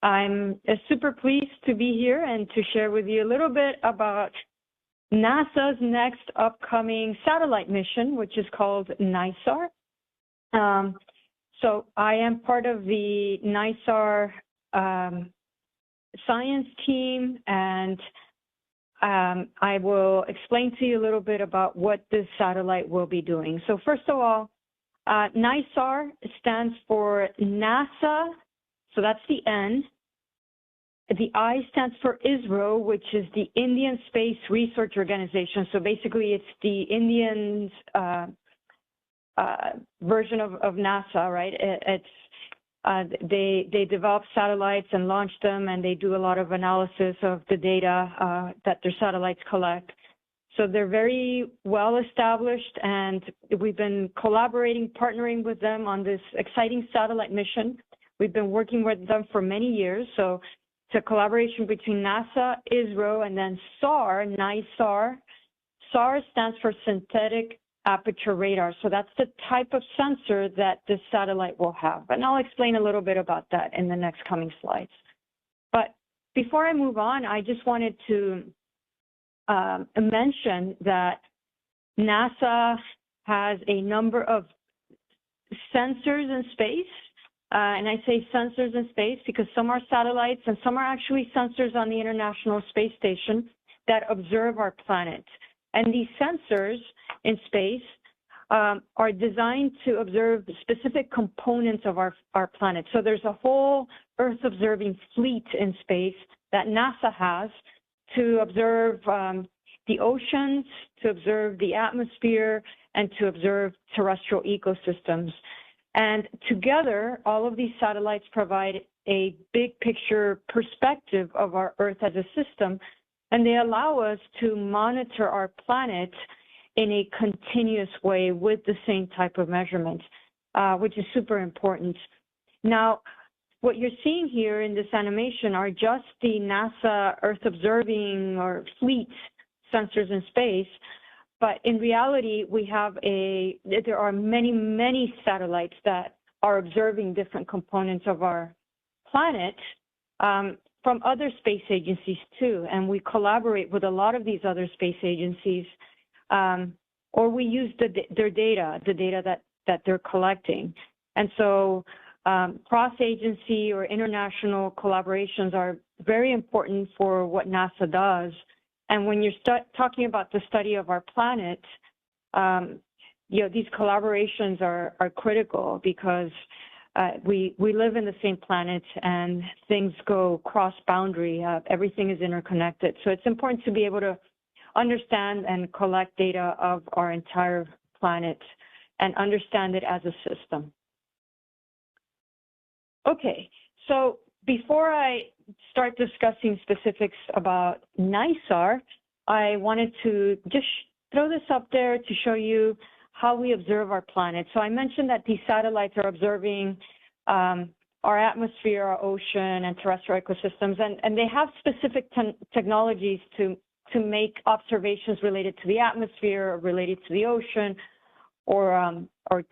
I'm super pleased to be here and to share with you a little bit about NASA's next upcoming satellite mission, which is called NISAR. So I am part of the NISAR science team, and I will explain to you a little bit about what this satellite will be doing. So first of all, NISAR stands for NASA, so that's the N. The I stands for ISRO, which is the Indian Space Research Organization. So basically, it's the Indians' version of NASA, right? They develop satellites and launch them, and they do a lot of analysis of the data that their satellites collect. So they're very well established, and we've been collaborating, partnering with them on this exciting satellite mission. We've been working with them for many years. So it's a collaboration between NASA, ISRO, and then SAR, NISAR. SAR stands for Synthetic Aperture Radar. So that's the type of sensor that this satellite will have. And I'll explain a little bit about that in the next coming slides. But before I move on, I just wanted to mention that NASA has a number of sensors in space. And I say sensors in space because some are satellites and some are actually sensors on the International Space Station that observe our planet. And these sensors in space are designed to observe specific components of our planet. So there's a whole Earth observing fleet in space that NASA has to observe the oceans, to observe the atmosphere, and to observe terrestrial ecosystems. And together, all of these satellites provide a big picture perspective of our Earth as a system, and they allow us to monitor our planet in a continuous way with the same type of measurement, which is super important. Now, what you're seeing here in this animation are just the NASA Earth observing or fleet sensors in space. But in reality, there are many, many satellites that are observing different components of our planet from other space agencies too. And we collaborate with a lot of these other space agencies, or we use their data, the data that they're collecting. And so cross-agency or international collaborations are very important for what NASA does. And when you're talking about the study of our planet, these collaborations are critical because we live in the same planet and things go cross-boundary. Everything is interconnected. So it's important to be able to understand and collect data of our entire planet and understand it as a system. Okay, so before I start discussing specifics about NISAR, I wanted to just throw this up there to show you how we observe our planet. So I mentioned that these satellites are observing our atmosphere, our ocean, and terrestrial ecosystems, and they have specific technologies to make observations related to the atmosphere, or related to the ocean, or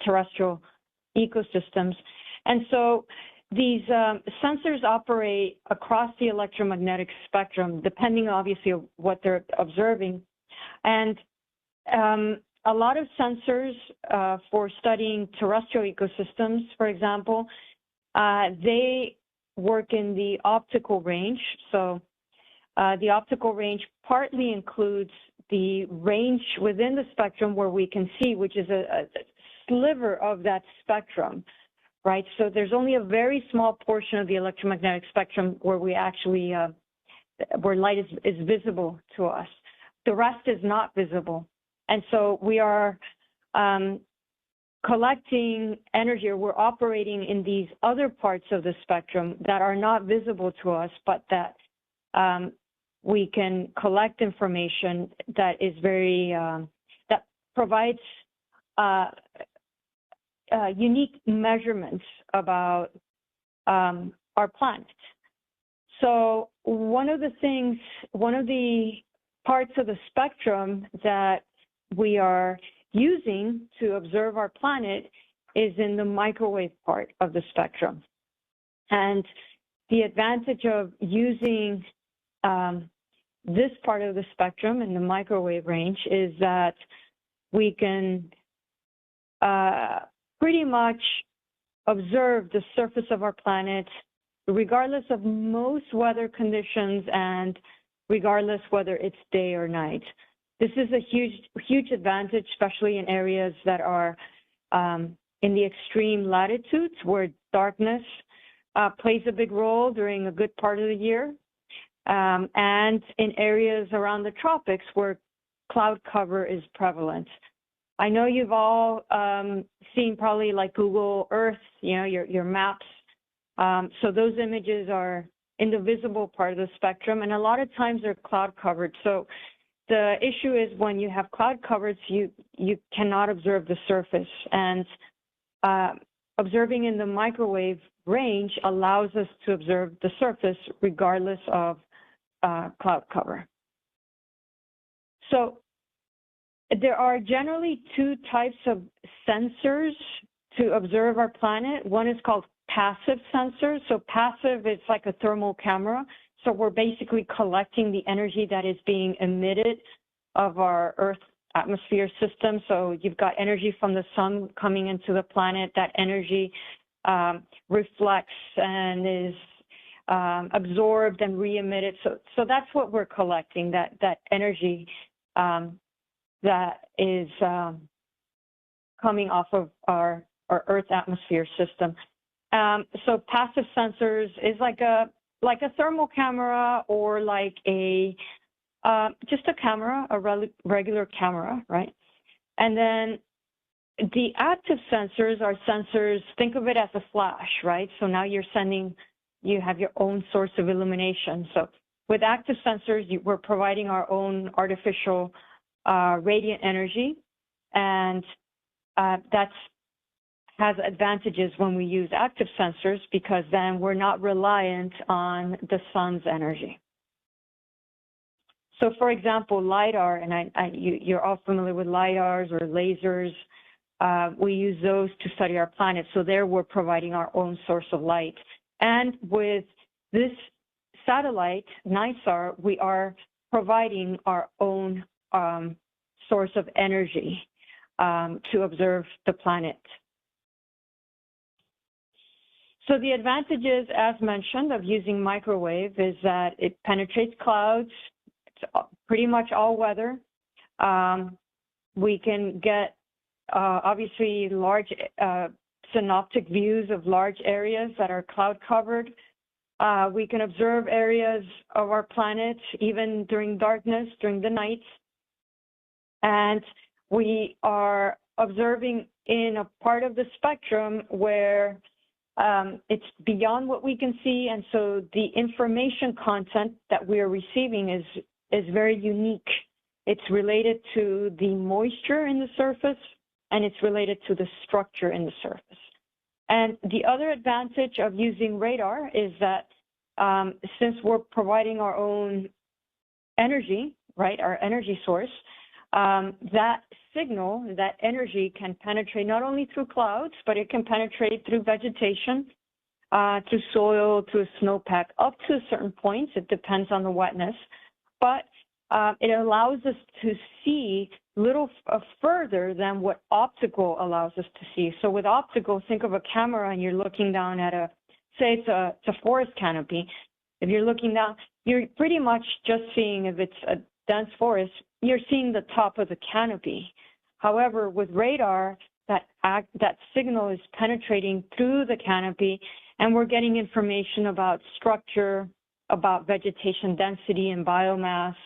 terrestrial ecosystems. And so these sensors operate across the electromagnetic spectrum, depending obviously on what they're observing. And a lot of sensors for studying terrestrial ecosystems, for example, they work in the optical range. So the optical range partly includes the range within the spectrum where we can see, which is a sliver of that spectrum. Right, so there's only a very small portion of the electromagnetic spectrum where we actually, where light is visible to us. The rest is not visible. And so we are collecting energy, or we're operating in these other parts of the spectrum that are not visible to us, but that we can collect information that is very, that provides unique measurements about our planet. So one of the parts of the spectrum that we are using to observe our planet is in the microwave part of the spectrum. And the advantage of using this part of the spectrum in the microwave range is that we can pretty much observe the surface of our planet regardless of most weather conditions and regardless whether it's day or night. This is a huge advantage, especially in areas that are in the extreme latitudes where darkness plays a big role during a good part of the year, and in areas around the tropics where cloud cover is prevalent. I know you've all seen probably like Google Earth, you know, your maps. So those images are in the visible part of the spectrum, and a lot of times they're cloud covered. So the issue is when you have cloud coverage, you cannot observe the surface. And observing in the microwave range allows us to observe the surface regardless of cloud cover. So there are generally two types of sensors to observe our planet. One is called passive sensors. So passive is like a thermal camera. So we're basically collecting the energy that is being emitted of our Earth atmosphere system. So you've got energy from the sun coming into the planet. That energy reflects and is absorbed and re-emitted. So that's what we're collecting, that energy that is coming off of our Earth atmosphere system. So passive sensors is like a thermal camera or like just a camera, a regular camera, right? And then the active sensors are sensors, think of it as a flash, right? So now you have your own source of illumination. So with active sensors, we're providing our own artificial radiant energy, and that has advantages when we use active sensors because then we're not reliant on the sun's energy. So for example, LIDAR, and you're all familiar with LIDARs or lasers. We use those to study our planet. So there we're providing our own source of light. And with this satellite, NISAR, we are providing our own source of energy to observe the planet. So the advantages, as mentioned, of using microwave is that it penetrates clouds. It's pretty much all weather. We can get obviously large synoptic views of large areas that are cloud covered. We can observe areas of our planet even during darkness, during the night. And we are observing in a part of the spectrum where it's beyond what we can see, and so the information content that we are receiving is very unique. It's related to the moisture in the surface, and it's related to the structure in the surface. And the other advantage of using radar is that since we're providing our own energy, right, our energy source, that signal, that energy can penetrate not only through clouds, but it can penetrate through vegetation, through soil, through snowpack, up to a certain point. It depends on the wetness. But it allows us to see little further than what optical allows us to see. So with optical, think of a camera and you're looking down at say it's a forest canopy. If you're looking down, you're pretty much just seeing, if it's a dense forest, you're seeing the top of the canopy. However, with radar, that signal is penetrating through the canopy, and we're getting information about structure, about vegetation density and biomass,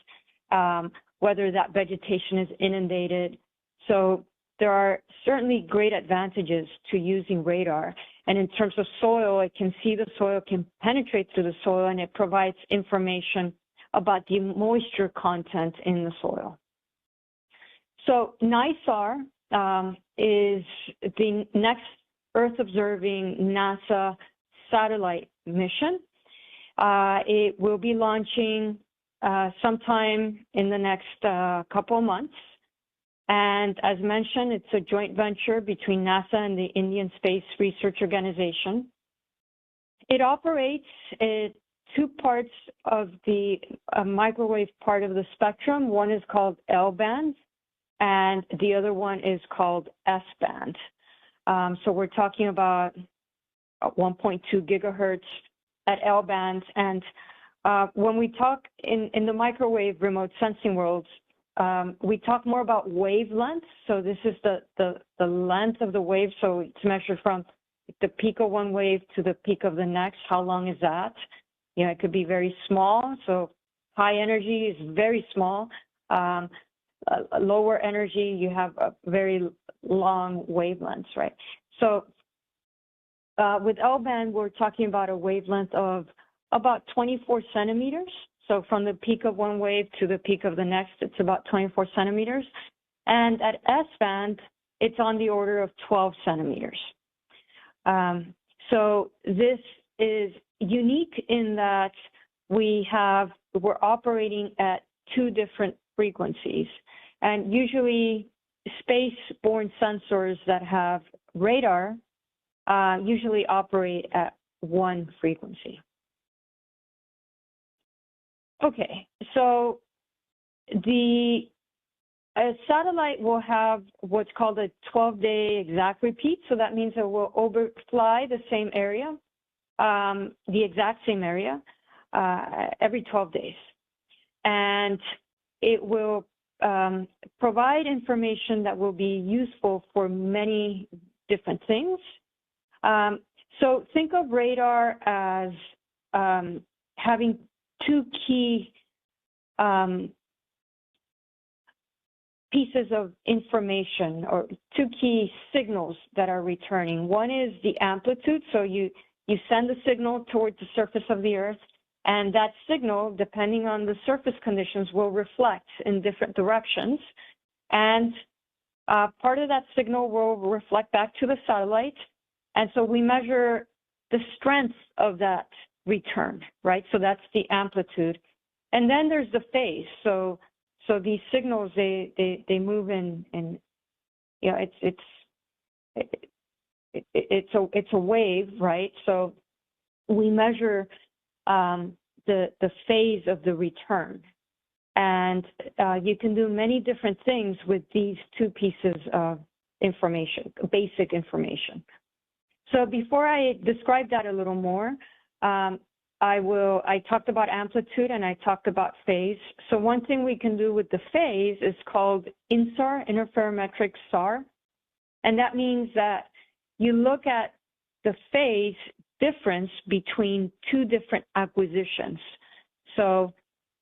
whether that vegetation is inundated. So there are certainly great advantages to using radar. And in terms of soil, it can see the soil, can penetrate through the soil, and it provides information about the moisture content in the soil. So NISAR is the next Earth-observing NASA satellite mission. It will be launching sometime in the next couple of months. And as mentioned, it's a joint venture between NASA and the Indian Space Research Organization. It operates at two parts of the microwave part of the spectrum. One is called L-band, and the other one is called S-band. So we're talking about 1.2 gigahertz at L-band. And when we talk in the microwave remote sensing world, we talk more about wavelength. So this is the length of the wave. So it's measured from the peak of one wave to the peak of the next. How long is that? You know, it could be very small. So high energy is very small. Lower energy, you have a very long wavelengths, right? So with L-band, we're talking about a wavelength of about 24 centimeters. So from the peak of one wave to the peak of the next, it's about 24 centimeters. And at S-band, it's on the order of 12 centimeters. So this is unique in that we're operating at two different frequencies. And usually space-borne sensors that have radar usually operate at one frequency. Okay, so a satellite will have what's called a 12-day exact repeat. So that means it will overfly the same area, the exact same area, every 12 days. And it will provide information that will be useful for many different things. So think of radar as having two key pieces of information, or two key signals that are returning. One is the amplitude. So you send the signal towards the surface of the Earth, and that signal, depending on the surface conditions, will reflect in different directions. And part of that signal will reflect back to the satellite. And so we measure the strength of that return, right? So that's the amplitude. And then there's the phase. So these signals, they move in you know, it's a wave, right? So we measure the phase of the return. And you can do many different things with these two pieces of information, basic information. So before I describe that a little more, I talked about amplitude and I talked about phase. So one thing we can do with the phase is called NISAR, interferometric SAR. And that means that you look at the phase difference between two different acquisitions. So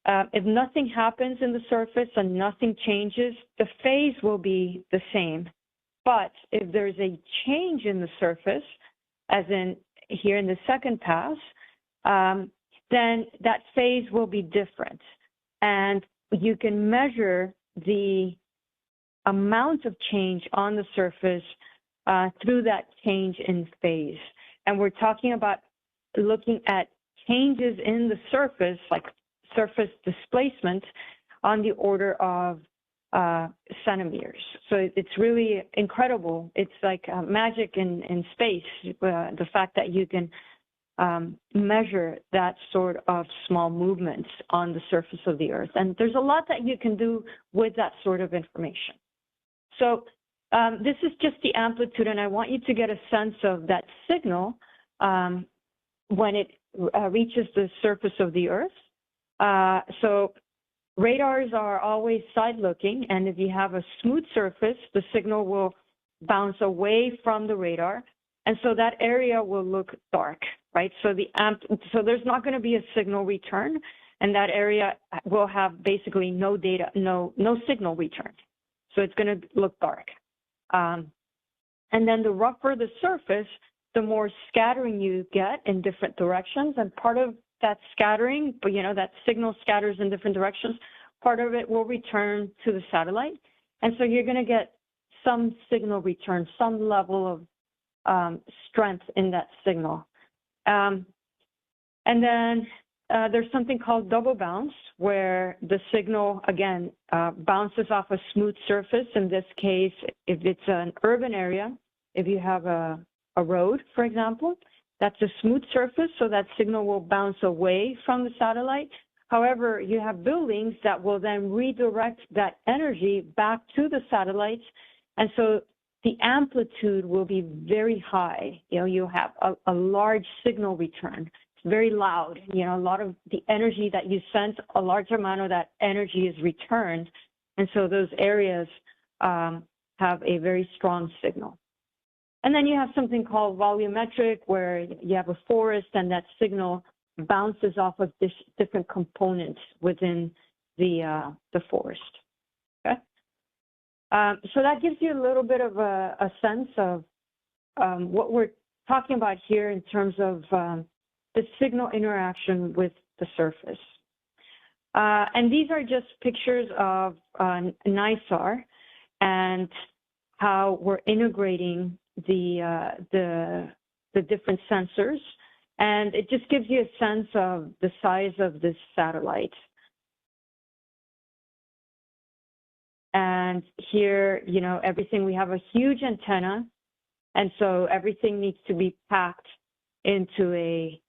if nothing happens in the surface and nothing changes, the phase will be the same. But if there's a change in the surface, as in here in the second pass, then that phase will be different. And you can measure the amount of change on the surface through that change in phase. And we're talking about looking at changes in the surface, like surface displacement, on the order of centimeters. So it's really incredible. It's like magic in space, the fact that you can measure that sort of small movements on the surface of the Earth. And there's a lot that you can do with that sort of information. So this is just the amplitude, and I want you to get a sense of that signal when it reaches the surface of the Earth. So radars are always side-looking, and if you have a smooth surface, the signal will bounce away from the radar, and so that area will look dark, right? So so there's not going to be a signal return, and that area will have basically no data, no signal return. So it's going to look dark. And then the rougher the surface, the more scattering you get in different directions, and part of that scattering, but you know, that signal scatters in different directions, part of it will return to the satellite. And so you're going to get some signal return, some level of strength in that signal. And then there's something called double bounce, where the signal, again, bounces off a smooth surface. In this case, if it's an urban area, if you have a road, for example, That's a smooth surface, so that signal will bounce away from the satellite. However, you have buildings that will then redirect that energy back to the satellites. And so the amplitude will be very high. You'll have a large signal return. It's very loud. A lot of the energy that you sent, a large amount of that energy is returned. And so those areas have a very strong signal. And then you have something called volumetric, where you have a forest and that signal bounces off of different components within the forest. Okay. So that gives you a little bit of a sense of what we're talking about here in terms of the signal interaction with the surface. And these are just pictures of NISAR and how we're integrating the different sensors. And it just gives you a sense of the size of this satellite. And here, everything, we have a huge antenna. And so everything needs to be packed into a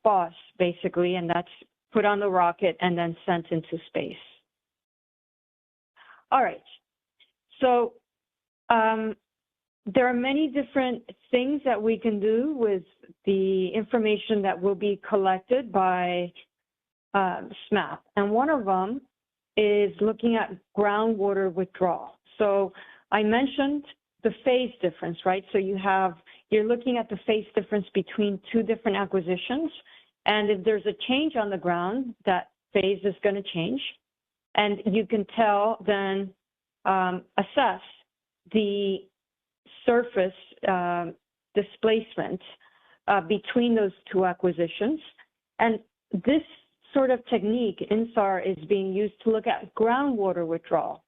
bus, basically, and that's put on the rocket and then sent into space. All right. So there are many different things that we can do with the information that will be collected by SMAP. And one of them is looking at groundwater withdrawal. So I mentioned the phase difference, right? So you're looking at the phase difference between two different acquisitions. And if there's a change on the ground, that phase is going to change. And you can tell, then assess the surface displacement between those two acquisitions. And this sort of technique, NISAR, is being used to look at groundwater withdrawal.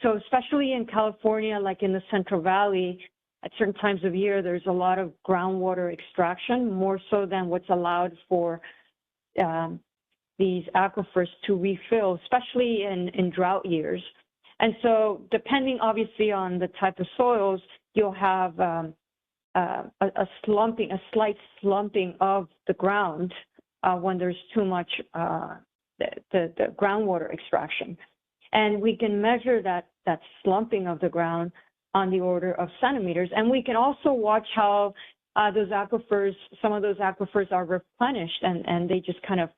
So especially in California, like in the Central Valley, at certain times of year, there's a lot of groundwater extraction, more so than what's allowed for these aquifers to refill, especially in drought years. And so depending, obviously, on the type of soils, you'll have a slight slumping of the ground when there's too much the groundwater extraction. And we can measure that slumping of the ground on the order of centimeters. And we can also watch how some of those aquifers are replenished, and they just kind of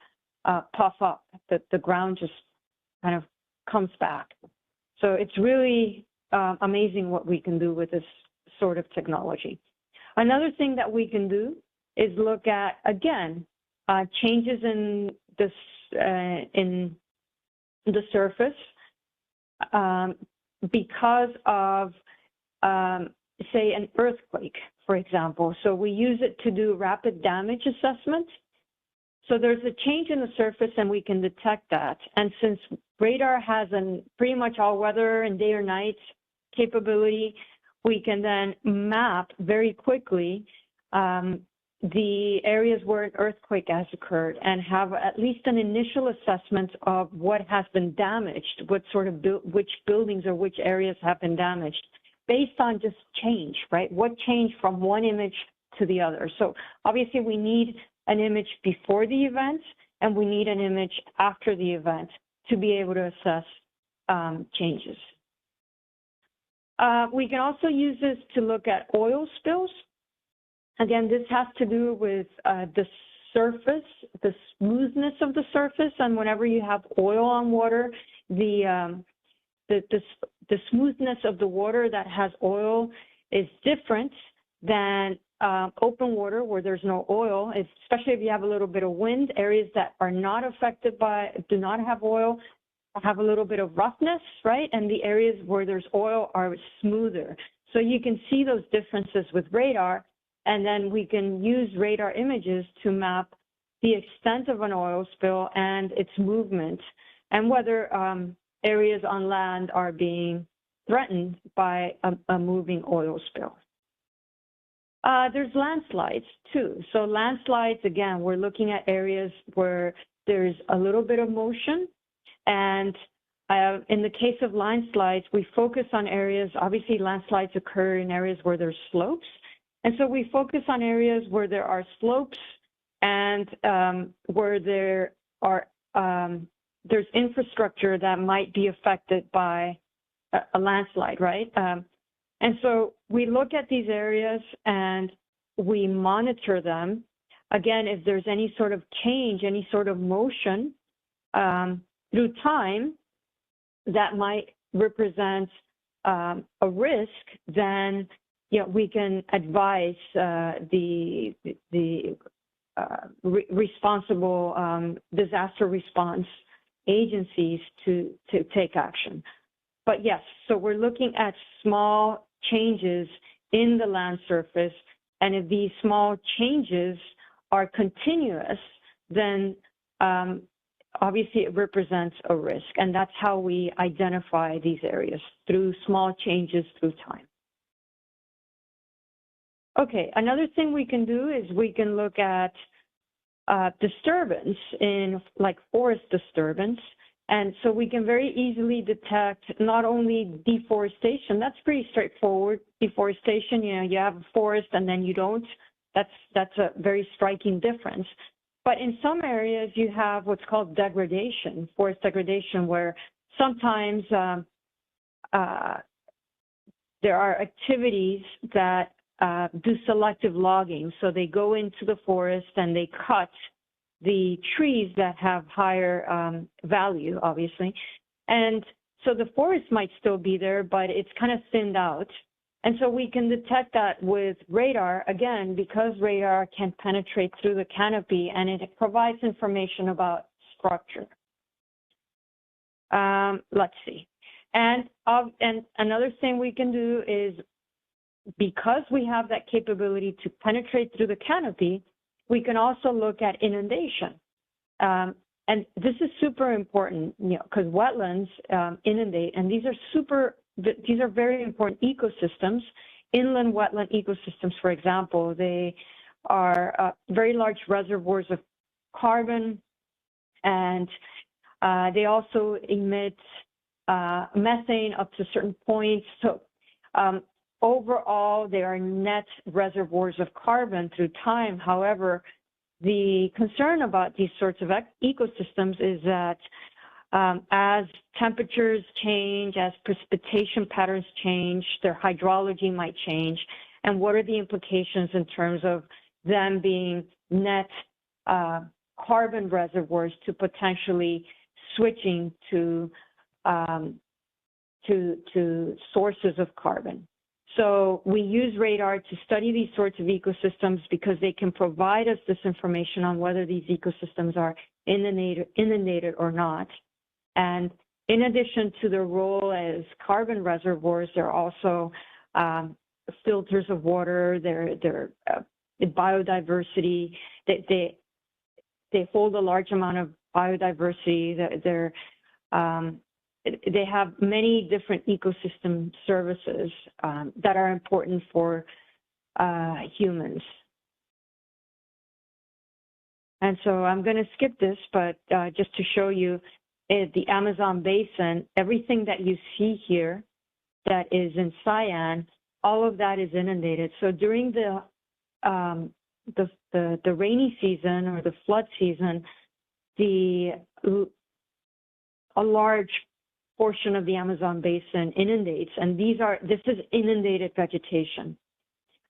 puff up. The ground just kind of comes back. So it's really amazing what we can do with this sort of technology. Another thing that we can do is look at, again, changes in the surface because of, say, an earthquake, for example. So we use it to do rapid damage assessment. So there's a change in the surface, and we can detect that. And since radar has pretty much all weather and day or night capability, we can then map very quickly the areas where an earthquake has occurred and have at least an initial assessment of what has been damaged, which buildings or which areas have been damaged, based on just change, right? What changed from one image to the other? So obviously we need an image before the event, and we need an image after the event to be able to assess changes. We can also use this to look at oil spills. Again, this has to do with the surface, the smoothness of the surface, and whenever you have oil on water, the smoothness of the water that has oil is different than open water where there's no oil, especially if you have a little bit of wind. Areas that are not affected do not have oil, have a little bit of roughness, right? And the areas where there's oil are smoother. So you can see those differences with radar, and then we can use radar images to map the extent of an oil spill and its movement, and whether areas on land are being threatened by a moving oil spill. There's landslides too. So landslides, again, we're looking at areas where there's a little bit of motion. And in the case of landslides, we focus on areas, obviously landslides occur in areas where there's slopes. And so we focus on areas where there are slopes and where there are there's infrastructure that might be affected by a landslide, right? And so we look at these areas and we monitor them. Again, if there's any sort of change, any sort of motion through time that might represent a risk, then we can advise the responsible disaster response agencies to take action. But yes, so we're looking at small changes in the land surface, and if these small changes are continuous, then obviously it represents a risk, and that's how we identify these areas, through small changes through time. Okay, another thing we can do is we can look at disturbance in like forest disturbance. And so we can very easily detect not only deforestation, that's pretty straightforward. Deforestation, you have a forest and then you don't. That's a very striking difference. But in some areas you have what's called degradation, forest degradation, where sometimes there are activities that do selective logging. So they go into the forest and they cut the trees that have higher value, obviously. And so the forest might still be there, but it's kind of thinned out. And so we can detect that with radar, again, because radar can penetrate through the canopy and it provides information about structure. Let's see. And another thing we can do is, because we have that capability to penetrate through the canopy, we can also look at inundation. And this is super important, because wetlands inundate, and these are very important ecosystems. Inland wetland ecosystems, for example, they are very large reservoirs of carbon, and they also emit methane up to certain points. So overall, they are net reservoirs of carbon through time. However, the concern about these sorts of ecosystems is that as temperatures change, as precipitation patterns change, their hydrology might change. And what are the implications in terms of them being net carbon reservoirs to potentially switching to sources of carbon? So we use radar to study these sorts of ecosystems because they can provide us this information on whether these ecosystems are inundated or not. And in addition to their role as carbon reservoirs, they're also filters of water, they're biodiversity, they hold a large amount of biodiversity, they have many different ecosystem services that are important for humans. And so I'm going to skip this, but just to show you the Amazon basin, everything that you see here that is in cyan, all of that is inundated. So during the rainy season or the flood season, a large portion of the Amazon basin inundates, and this is inundated vegetation.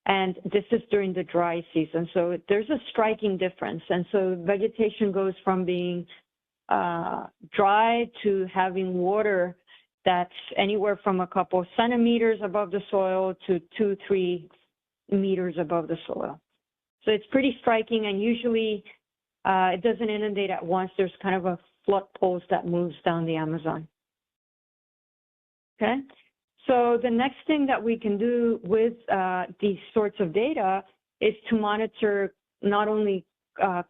And this is during the dry season. So there's a striking difference. And so vegetation goes from being dry to having water that's anywhere from a couple centimeters above the soil to 2-3 meters above the soil. So it's pretty striking, and usually it doesn't inundate at once. There's kind of a flood pulse that moves down the Amazon. Okay, so the next thing that we can do with these sorts of data is to monitor not only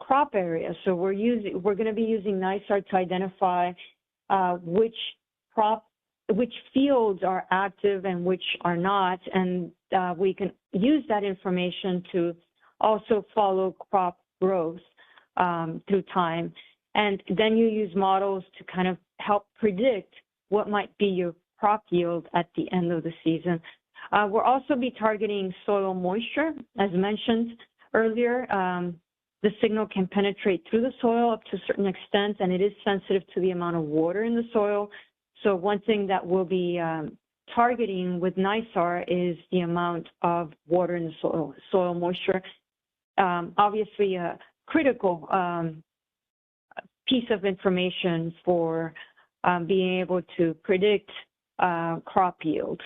crop areas. So we're going to be using NISAR to identify which fields are active and which are not, and we can use that information to also follow crop growth through time. And then you use models to kind of help predict what might be your crop yield at the end of the season. We'll also be targeting soil moisture, as mentioned earlier. The signal can penetrate through the soil up to a certain extent, and it is sensitive to the amount of water in the soil. So one thing that we'll be targeting with NISAR is the amount of water in the soil moisture. Obviously, a critical piece of information for being able to predict crop yield.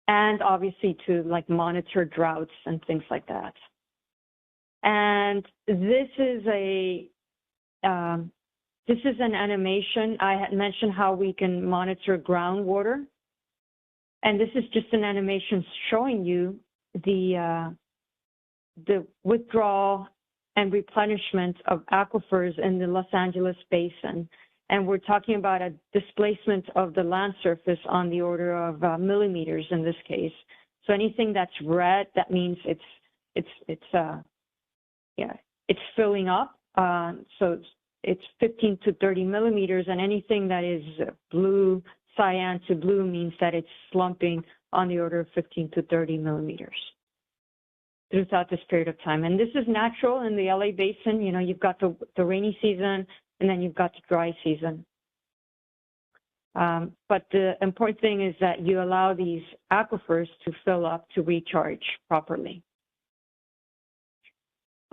And obviously to like monitor droughts and things like that. And this is an animation. I had mentioned how we can monitor groundwater. And this is just an animation showing you the withdrawal and replenishment of aquifers in the Los Angeles basin. And we're talking about a displacement of the land surface on the order of millimeters in this case. So anything that's red, that means it's filling up. So it's 15 to 30 millimeters, and anything that is blue, cyan to blue means that it's slumping on the order of 15 to 30 millimeters throughout this period of time. And this is natural in the LA basin. You know, you've got the rainy season, and then you've got the dry season. But the important thing is that you allow these aquifers to fill up to recharge properly.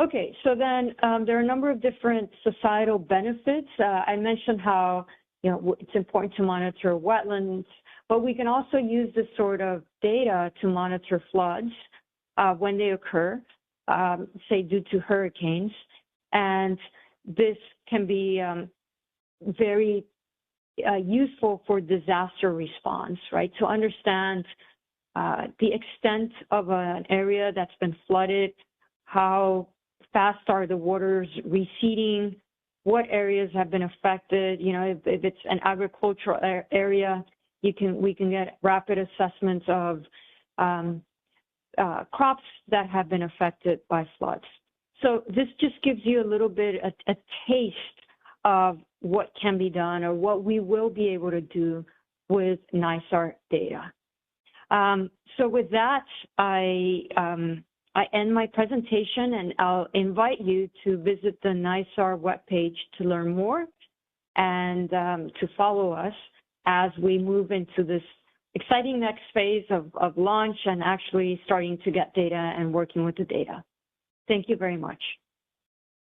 Okay, so then there are a number of different societal benefits. I mentioned how, you know, it's important to monitor wetlands, but we can also use this sort of data to monitor floods when they occur, say due to hurricanes. And this can be very useful for disaster response, right? To understand the extent of an area that's been flooded, how fast are the waters receding, what areas have been affected. You know, if it's an agricultural area, we can get rapid assessments of crops that have been affected by floods. So this just gives you a little bit, a taste of what can be done or what we will be able to do with NISAR data. So with that, I end my presentation, and I'll invite you to visit the NISAR webpage to learn more and to follow us as we move into this exciting next phase of launch and actually starting to get data and working with the data. Thank you very much.